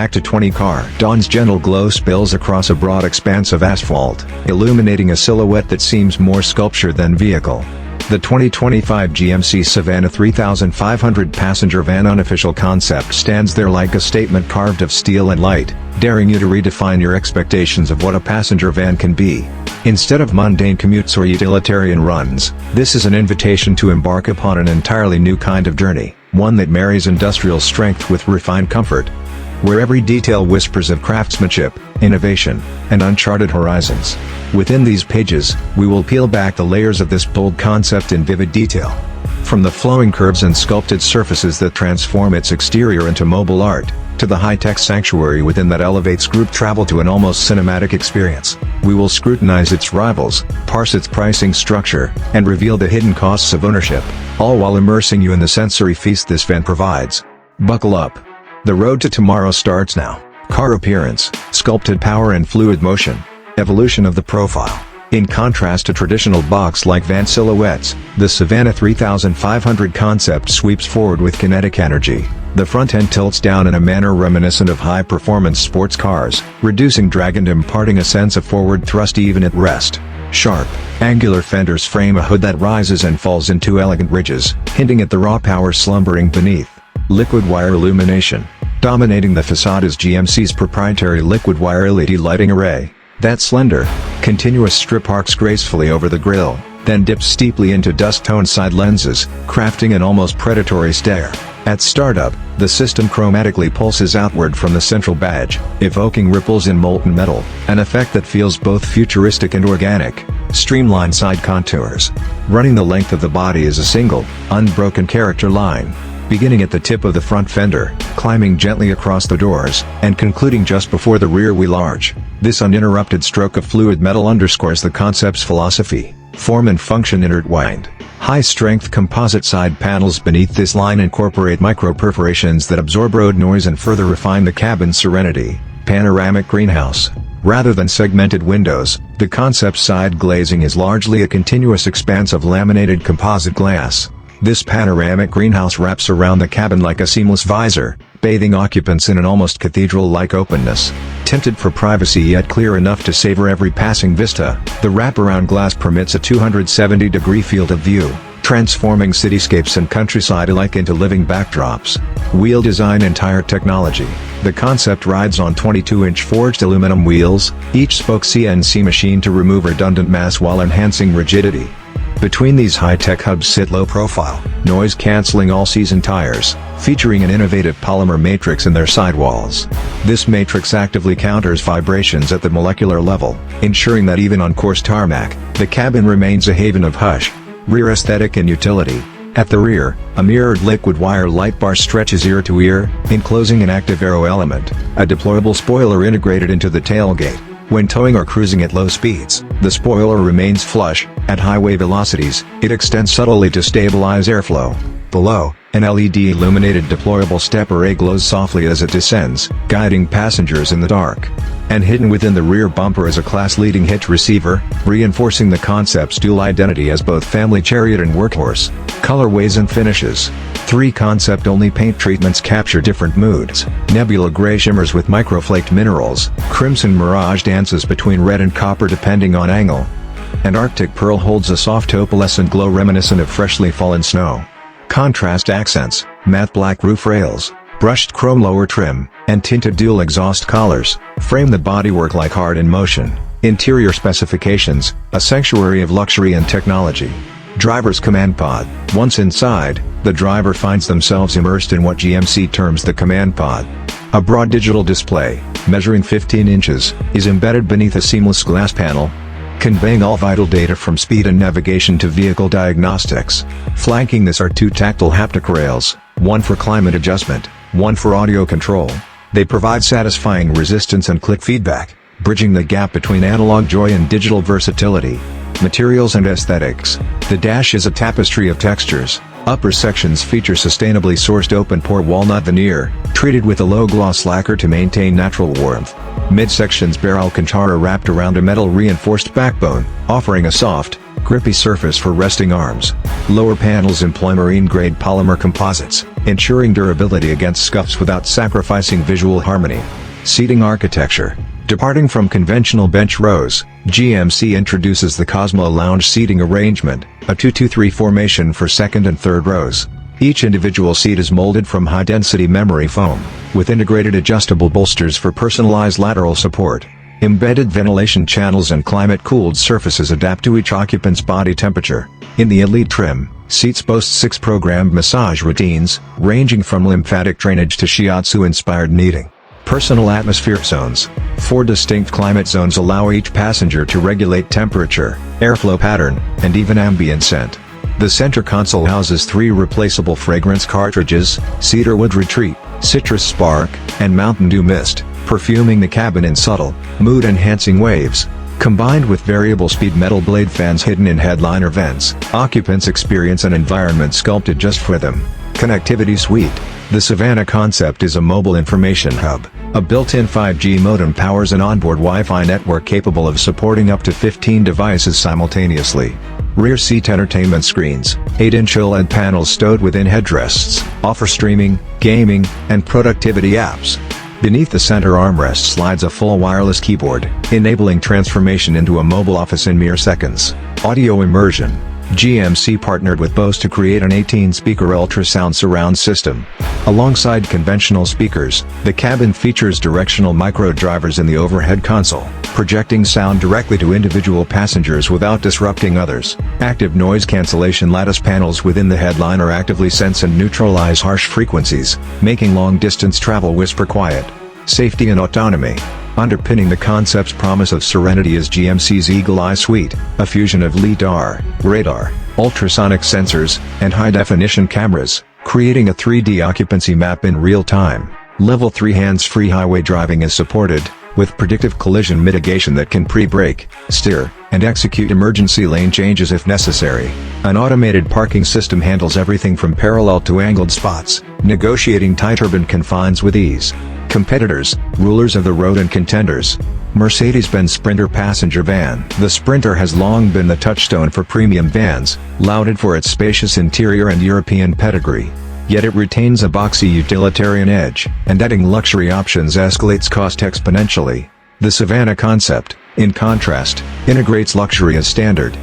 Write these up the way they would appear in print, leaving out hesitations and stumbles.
back to 20 car. Dawn's gentle glow spills across a broad expanse of asphalt, illuminating a silhouette that seems more sculpture than vehicle. The 2025 GMC Savana 3500 Passenger Van Unofficial Concept stands there like a statement carved of steel and light, daring you to redefine your expectations of what a passenger van can be. Instead of mundane commutes or utilitarian runs, this is an invitation to embark upon an entirely new kind of journey, one that marries industrial strength with refined comfort. Where every detail whispers of craftsmanship, innovation, and uncharted horizons. Within these pages, we will peel back the layers of this bold concept in vivid detail. From the flowing curves and sculpted surfaces that transform its exterior into mobile art, to the high-tech sanctuary within that elevates group travel to an almost cinematic experience, we will scrutinize its rivals, parse its pricing structure, and reveal the hidden costs of ownership, all while immersing you in the sensory feast this van provides. Buckle up. The road to tomorrow starts now. Car appearance, sculpted power and fluid motion. Evolution of the profile. In contrast to traditional box-like van silhouettes, the Savana 3500 concept sweeps forward with kinetic energy. The front end tilts down in a manner reminiscent of high-performance sports cars, reducing drag and imparting a sense of forward thrust even at rest. Sharp, angular fenders frame a hood that rises and falls into elegant ridges, hinting at the raw power slumbering beneath. Liquid wire illumination. Dominating the facade is GMC's proprietary liquid wire LED lighting array. That slender, continuous strip arcs gracefully over the grille, then dips steeply into dusk-toned side lenses, crafting an almost predatory stare. At startup, the system chromatically pulses outward from the central badge, evoking ripples in molten metal, an effect that feels both futuristic and organic. Streamlined side contours. Running the length of the body is a single, unbroken character line, beginning at the tip of the front fender, climbing gently across the doors, and concluding just before the rear wheel arch. This uninterrupted stroke of fluid metal underscores the concept's philosophy, form and function intertwined. High-strength composite side panels beneath this line incorporate micro-perforations that absorb road noise and further refine the cabin's serenity. Panoramic greenhouse. Rather than segmented windows, the concept's side glazing is largely a continuous expanse of laminated composite glass. This panoramic greenhouse wraps around the cabin like a seamless visor, bathing occupants in an almost cathedral-like openness. Tinted for privacy yet clear enough to savor every passing vista, the wraparound glass permits a 270-degree field of view, transforming cityscapes and countryside alike into living backdrops. Wheel design and tire technology. The concept rides on 22-inch forged aluminum wheels, each spoke CNC machined to remove redundant mass while enhancing rigidity. Between these high-tech hubs sit low-profile, noise-canceling all-season tires, featuring an innovative polymer matrix in their sidewalls. This matrix actively counters vibrations at the molecular level, ensuring that even on coarse tarmac, the cabin remains a haven of hush. Rear aesthetic and utility. At the rear, a mirrored liquid wire light bar stretches ear to ear, enclosing an active aero element, a deployable spoiler integrated into the tailgate. When towing or cruising at low speeds, the spoiler remains flush. At highway velocities, it extends subtly to stabilize airflow. Below, an LED illuminated deployable step array glows softly as it descends, guiding passengers in the dark. And hidden within the rear bumper is a class-leading hitch receiver, reinforcing the concept's dual identity as both family chariot and workhorse. Colorways and finishes. 3 concept-only paint treatments capture different moods. Nebula gray shimmers with microflaked minerals, crimson mirage dances between red and copper depending on angle. And Arctic pearl holds a soft opalescent glow reminiscent of freshly fallen snow. Contrast accents, matte black roof rails, brushed chrome lower trim, and tinted dual exhaust collars, frame the bodywork like art in motion. Interior specifications, a sanctuary of luxury and technology. Driver's command pod. Once inside, the driver finds themselves immersed in what GMC terms the command pod. A broad digital display, measuring 15 inches, is embedded beneath a seamless glass panel, conveying all vital data from speed and navigation to vehicle diagnostics. Flanking this are 2 tactile haptic rails, one for climate adjustment, one for audio control. They provide satisfying resistance and click feedback, bridging the gap between analog joy and digital versatility. Materials and aesthetics. The dash is a tapestry of textures. Upper sections feature sustainably sourced open-pore walnut veneer, treated with a low-gloss lacquer to maintain natural warmth. Midsections bear Alcantara wrapped around a metal-reinforced backbone, offering a soft, Grippy surface for resting arms. Lower panels employ marine-grade polymer composites, ensuring durability against scuffs without sacrificing visual harmony. Seating architecture. Departing from conventional bench rows, GMC introduces the Cosmo Lounge seating arrangement, a 2-2-3 formation for second and third rows. Each individual seat is molded from high-density memory foam, with integrated adjustable bolsters for personalized lateral support. Embedded ventilation channels and climate-cooled surfaces adapt to each occupant's body temperature. In the Elite trim, seats boast 6 programmed massage routines, ranging from lymphatic drainage to shiatsu-inspired kneading. Personal atmosphere zones. 4 distinct climate zones allow each passenger to regulate temperature, airflow pattern, and even ambient scent. The center console houses 3 replaceable fragrance cartridges: Cedarwood Retreat, Citrus Spark, and Mountain Dew Mist, perfuming the cabin in subtle, mood-enhancing waves. Combined with variable speed metal blade fans hidden in headliner vents, occupants experience an environment sculpted just for them. Connectivity suite. The Savana Concept is a mobile information hub. A built-in 5G modem powers an onboard Wi-Fi network capable of supporting up to 15 devices simultaneously. Rear seat entertainment screens, 8-inch OLED panels stowed within headrests, offer streaming, gaming, and productivity apps. Beneath the center armrest slides a full wireless keyboard, enabling transformation into a mobile office in mere seconds. Audio immersion. GMC partnered with Bose to create an 18-speaker ultrasound surround system. Alongside conventional speakers, the cabin features directional micro drivers in the overhead console, projecting sound directly to individual passengers without disrupting others. Active noise cancellation lattice panels within the headliner actively sense and neutralize harsh frequencies, making long-distance travel whisper quiet. Safety and autonomy. Underpinning the concept's promise of serenity is GMC's Eagle Eye Suite, a fusion of LiDAR, radar, ultrasonic sensors, and high-definition cameras, creating a 3D occupancy map in real time. Level 3 hands-free highway driving is supported, with predictive collision mitigation that can pre-brake, steer, and execute emergency lane changes if necessary. An automated parking system handles everything from parallel to angled spots, negotiating tight urban confines with ease. Competitors, rulers of the road and contenders. Mercedes-Benz Sprinter passenger van. The Sprinter has long been the touchstone for premium vans, lauded for its spacious interior and European pedigree. Yet it retains a boxy utilitarian edge, and adding luxury options escalates cost exponentially. The Savana Concept, in contrast, integrates luxury as standard.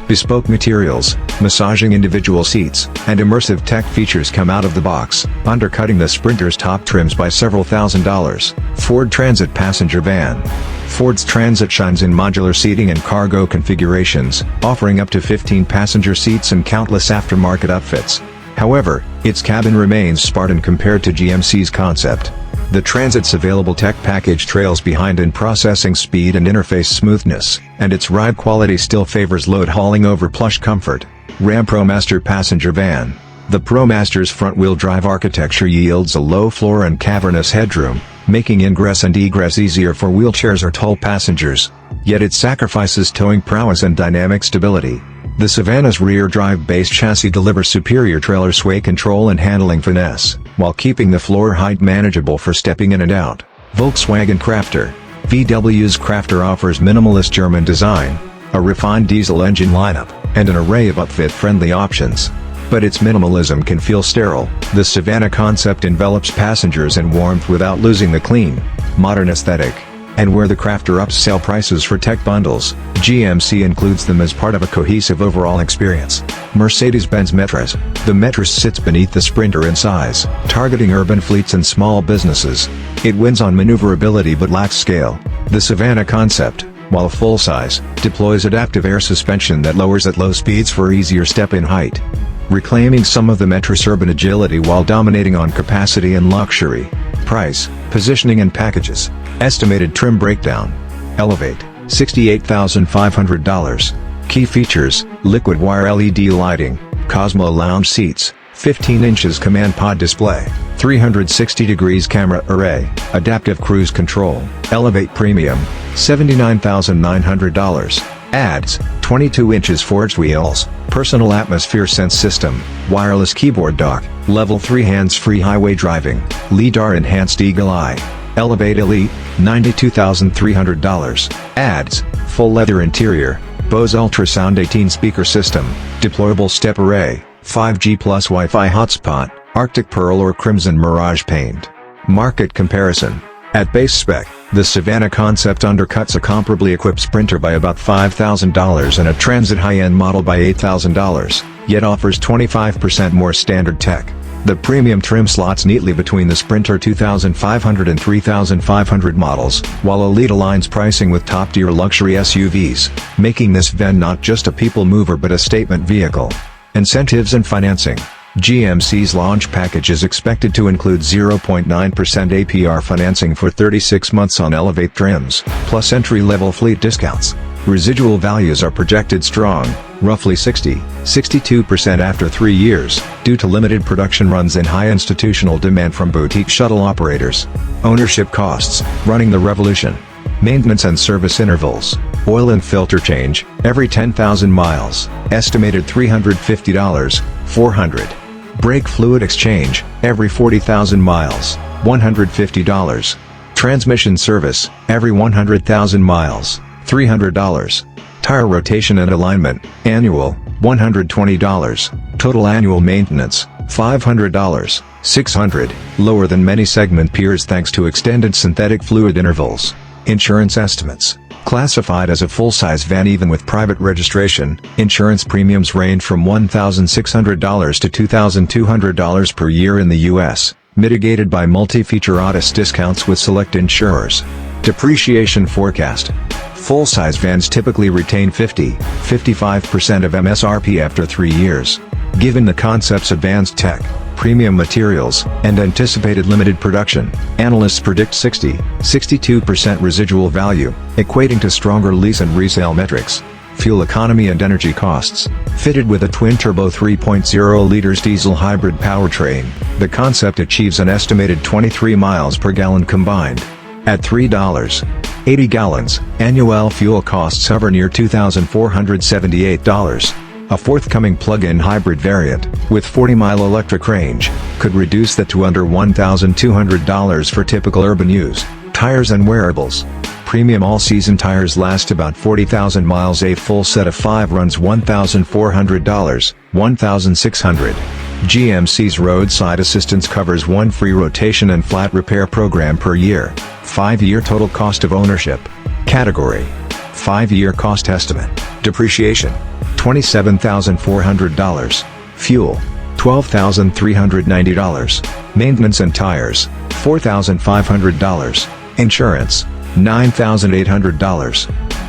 Bespoke materials, massaging individual seats, and immersive tech features come out of the box, undercutting the Sprinter's top trims by several $1,000s. Ford Transit passenger van. Ford's Transit shines in modular seating and cargo configurations, offering up to 15 passenger seats and countless aftermarket outfits. However, its cabin remains Spartan compared to GMC's Concept. The Transit's available tech package trails behind in processing speed and interface smoothness, and its ride quality still favors load hauling over plush comfort. Ram ProMaster passenger van. The ProMaster's front-wheel drive architecture yields a low floor and cavernous headroom, making ingress and egress easier for wheelchairs or tall passengers. Yet it sacrifices towing prowess and dynamic stability. The Savana's rear drive-based chassis delivers superior trailer sway control and handling finesse, while keeping the floor height manageable for stepping in and out. Volkswagen Crafter. VW's Crafter offers minimalist German design, a refined diesel engine lineup, and an array of upfit-friendly options. But its minimalism can feel sterile. The Savana Concept envelops passengers in warmth without losing the clean, modern aesthetic. And where the Crafter ups sale prices for tech bundles, GMC includes them as part of a cohesive overall experience. Mercedes-Benz Metris. The Metris sits beneath the Sprinter in size, targeting urban fleets and small businesses. It wins on maneuverability but lacks scale. The Savana Concept, while full-size, deploys adaptive air suspension that lowers at low speeds for easier step-in height, reclaiming some of the Metris urban agility while dominating on capacity and luxury. Price, positioning and packages. Estimated trim breakdown. Elevate, $68,500. Key features: liquid wire LED lighting, Cosmo lounge seats, 15 inches command pod display, 360 degrees camera array, adaptive cruise control. Elevate Premium, $79,900. Adds, 22 inches forged wheels, personal atmosphere sense system, wireless keyboard dock, level 3 hands-free highway driving, LiDAR enhanced Eagle Eye. Elevate Elite, $92,300. Adds, full leather interior, Bose ultrasound 18 speaker system, deployable step array, 5G plus Wi-Fi hotspot, Arctic Pearl or Crimson Mirage paint. Market comparison. At base spec, the Savana concept undercuts a comparably equipped Sprinter by about $5,000 and a Transit high-end model by $8,000, yet offers 25% more standard tech. The premium trim slots neatly between the Sprinter 2500 and 3500 models, while Elite aligns pricing with top-tier luxury SUVs, making this van not just a people mover but a statement vehicle. Incentives and financing. GMC's launch package is expected to include 0.9% APR financing for 36 months on Elevate trims, plus entry-level fleet discounts. Residual values are projected strong, roughly 60-62% after 3 years, due to limited production runs and high institutional demand from boutique shuttle operators. Ownership costs, running the revolution. Maintenance and service intervals. Oil and filter change, every 10,000 miles, estimated $350, $400. Brake fluid exchange, every 40,000 miles, $150. Transmission service, every 100,000 miles, $300. Tire rotation and alignment, annual, $120. Total annual maintenance, $500, $600, lower than many segment peers thanks to extended synthetic fluid intervals. Insurance estimates. Classified as a full-size van even with private registration, insurance premiums range from $1,600 to $2,200 per year in the U.S., mitigated by multi-feature Otis discounts with select insurers. Depreciation forecast. Full-size vans typically retain 50-55% of MSRP after 3 years. Given the concept's advanced tech, premium materials, and anticipated limited production, analysts predict 60-62% residual value, equating to stronger lease and resale metrics. Fuel economy and energy costs. Fitted with a twin-turbo 3.0 liters diesel hybrid powertrain, the concept achieves an estimated 23 miles per gallon combined. At $3.80 gallons, annual fuel costs hover near $2,478. A forthcoming plug-in hybrid variant, with 40-mile electric range, could reduce that to under $1,200 for typical urban use. Tires and wearables. Premium all-season tires last about 40,000 miles. A full set of 5 runs $1,400, $1,600. GMC's roadside assistance covers 1 free rotation and flat repair program per year. 5-year total cost of ownership. Category. 5-year cost estimate. Depreciation. $27,400. Fuel. $12,390. Maintenance and tires. $4,500. Insurance. $9,800.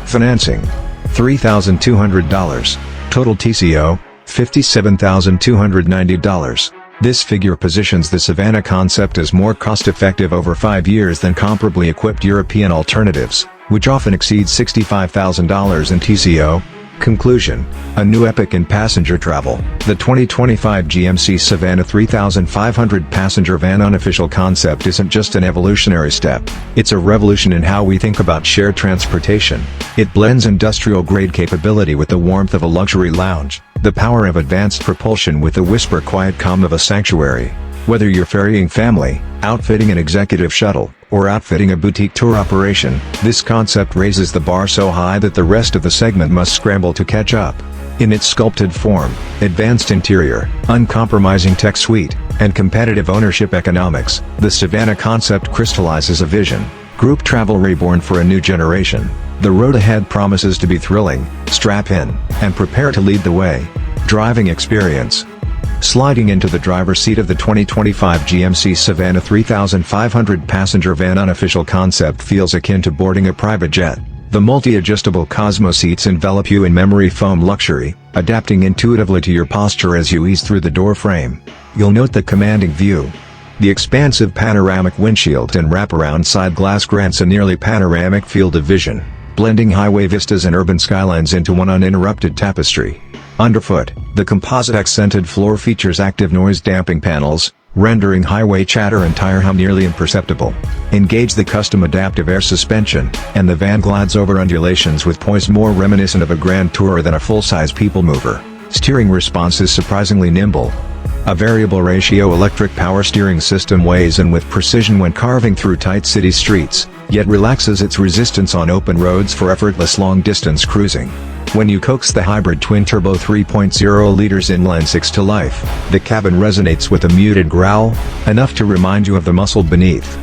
Financing. $3,200. Total TCO. $57,290. This figure positions the Savana concept as more cost-effective over 5 years than comparably equipped European alternatives, which often exceed $65,000 in TCO. Conclusion. A new epic in passenger travel. The 2025 GMC Savana 3500 Passenger Van Unofficial Concept isn't just an evolutionary step, it's a revolution in how we think about shared transportation. It blends industrial-grade capability with the warmth of a luxury lounge, the power of advanced propulsion with the whisper-quiet calm of a sanctuary. Whether you're ferrying family, outfitting an executive shuttle, or outfitting a boutique tour operation, this concept raises the bar so high that the rest of the segment must scramble to catch up. In its sculpted form, advanced interior, uncompromising tech suite, and competitive ownership economics, the Savana concept crystallizes a vision. Group travel reborn for a new generation. The road ahead promises to be thrilling. Strap in, and prepare to lead the way. Driving experience. Sliding into the driver's seat of the 2025 GMC Savana 3500 Passenger Van Unofficial Concept feels akin to boarding a private jet. The multi-adjustable Cosmo seats envelop you in memory foam luxury, adapting intuitively to your posture as you ease through the door frame. You'll note the commanding view. The expansive panoramic windshield and wraparound side glass grants a nearly panoramic field of vision, blending highway vistas and urban skylines into one uninterrupted tapestry. Underfoot, the composite accented floor features active noise-damping panels, rendering highway chatter and tire hum nearly imperceptible. Engage the custom adaptive air suspension, and the van glides over undulations with poise more reminiscent of a grand tourer than a full-size people mover. Steering response is surprisingly nimble. A variable ratio electric power steering system weighs in with precision when carving through tight city streets, yet relaxes its resistance on open roads for effortless long-distance cruising. When you coax the hybrid twin-turbo 3.0 liters inline 6 to life, the cabin resonates with a muted growl, enough to remind you of the muscle beneath.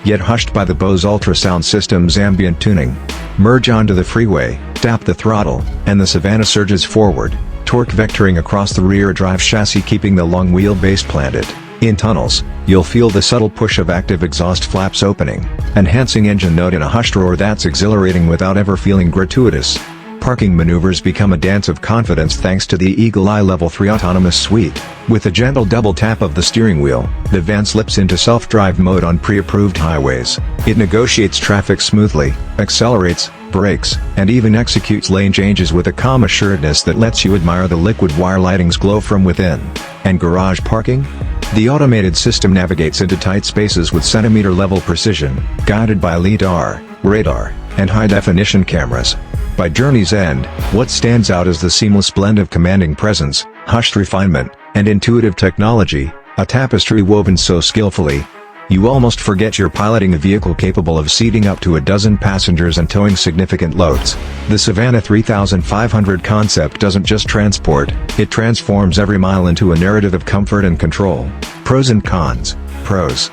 Yet hushed by the Bose ultrasound system's ambient tuning. Merge onto the freeway, tap the throttle, and the Savana surges forward, torque vectoring across the rear drive chassis, keeping the long wheelbase planted. In tunnels, you'll feel the subtle push of active exhaust flaps opening, enhancing engine note in a hushed roar that's exhilarating without ever feeling gratuitous. Parking maneuvers become a dance of confidence thanks to the Eagle Eye Level 3 autonomous suite. With a gentle double tap of the steering wheel, the van slips into self-drive mode on pre-approved highways. It negotiates traffic smoothly, accelerates, brakes, and even executes lane changes with a calm assuredness that lets you admire the liquid wire lighting's glow from within. And garage parking? The automated system navigates into tight spaces with centimeter-level precision, guided by LiDAR, radar, and high-definition cameras. By journey's end, what stands out is the seamless blend of commanding presence, hushed refinement, and intuitive technology, a tapestry woven so skillfully, you almost forget you're piloting a vehicle capable of seating up to a dozen passengers and towing significant loads. The Savana 3500 concept doesn't just transport, it transforms every mile into a narrative of comfort and control. Pros and cons. Pros.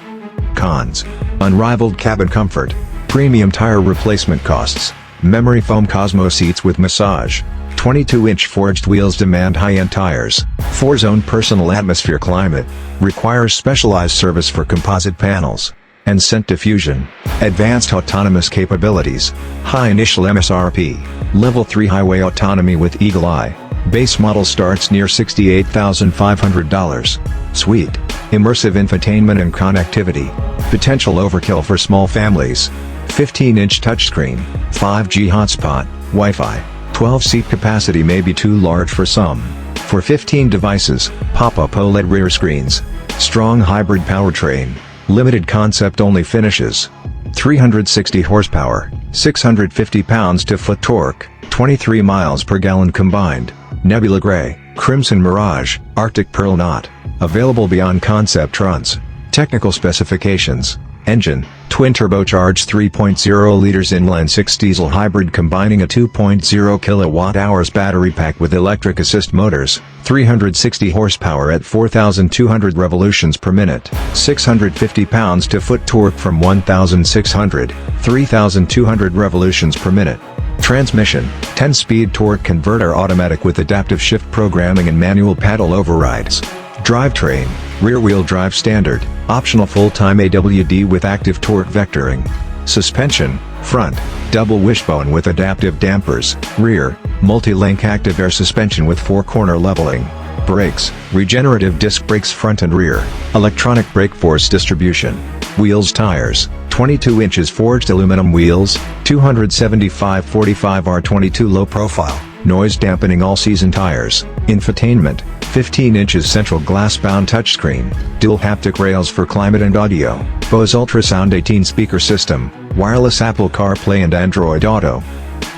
Cons. Unrivaled cabin comfort. Premium tire replacement costs. Memory foam Cosmo seats with massage. 22-inch forged wheels demand high-end tires. 4-zone personal atmosphere climate. Requires specialized service for composite panels. And scent diffusion. Advanced autonomous capabilities. High initial MSRP. Level 3 highway autonomy with Eagle Eye. Base model starts near $68,500. Suite. Immersive infotainment and connectivity. Potential overkill for small families. 15-inch touchscreen, 5G hotspot, Wi-Fi, 12-seat capacity may be too large for some. For 15 devices, pop-up OLED rear screens. Strong hybrid powertrain, limited concept-only finishes. 360 horsepower, 650 pounds-to-foot torque, 23 miles per gallon combined. Nebula Gray, Crimson Mirage, Arctic Pearl Knot. Available beyond concept runs. Technical specifications. Engine, twin-turbocharged 3.0 liters inline 6 diesel hybrid combining a 2.0 kilowatt-hours battery pack with electric assist motors, 360 horsepower at 4,200 revolutions per minute, 650 pounds-to-foot torque from 1,600, 3,200 revolutions per minute. Transmission, 10-speed torque converter automatic with adaptive shift programming and manual paddle overrides. Drivetrain, rear-wheel drive standard, optional full-time AWD with active torque vectoring. Suspension, front, double wishbone with adaptive dampers, rear, multi-link active air suspension with 4-corner leveling. Brakes, regenerative disc brakes front and rear, electronic brake force distribution. Wheels tires, 22 inches forged aluminum wheels, 275/45 R22 low profile, noise dampening all-season tires. Infotainment, 15 inches central glass-bound touchscreen, dual haptic rails for climate and audio, Bose ultrasound 18 speaker system, wireless Apple CarPlay and Android Auto.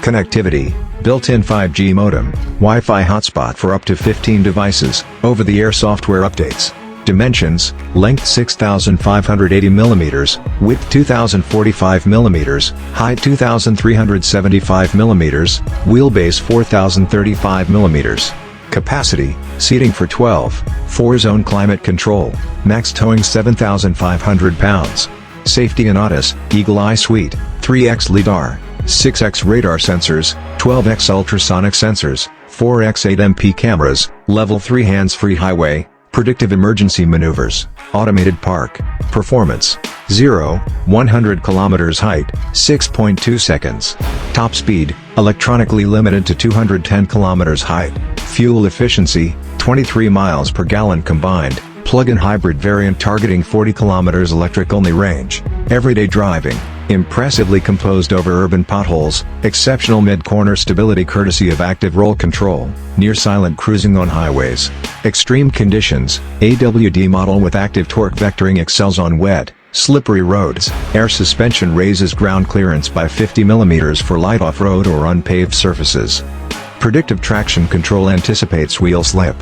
Connectivity, built-in 5G modem, Wi-Fi hotspot for up to 15 devices, over-the-air software updates. Dimensions, length 6,580 mm, width 2,045 mm, height 2,375 mm, wheelbase 4,035 mm. Capacity, seating for 12, 4-zone climate control, max towing 7,500 pounds. Safety and ADAS, Eagle Eye Suite, 3x LiDAR, 6x radar sensors, 12x ultrasonic sensors, 4x 8MP cameras, level 3 hands-free highway, predictive emergency maneuvers, automated park. Performance, 0-100 km height, 6.2 seconds. Top speed, electronically limited to 210 km height. Fuel efficiency, 23 miles per gallon combined, plug-in hybrid variant targeting 40 km electric-only range. Everyday driving, impressively composed over urban potholes, exceptional mid-corner stability courtesy of active roll control, near-silent cruising on highways. Extreme conditions, AWD model with active torque vectoring excels on wet, slippery roads. Air suspension raises ground clearance by 50 mm for light off-road or unpaved surfaces. Predictive traction control anticipates wheel slip.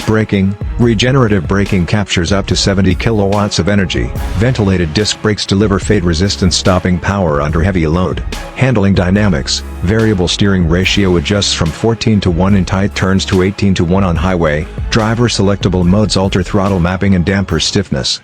Braking. Regenerative braking captures up to 70 kilowatts of energy. Ventilated disc brakes deliver fade-resistant stopping power under heavy load. Handling dynamics. Variable steering ratio adjusts from 14:1 in tight turns to 18:1 on highway. Driver selectable modes alter throttle mapping and damper stiffness.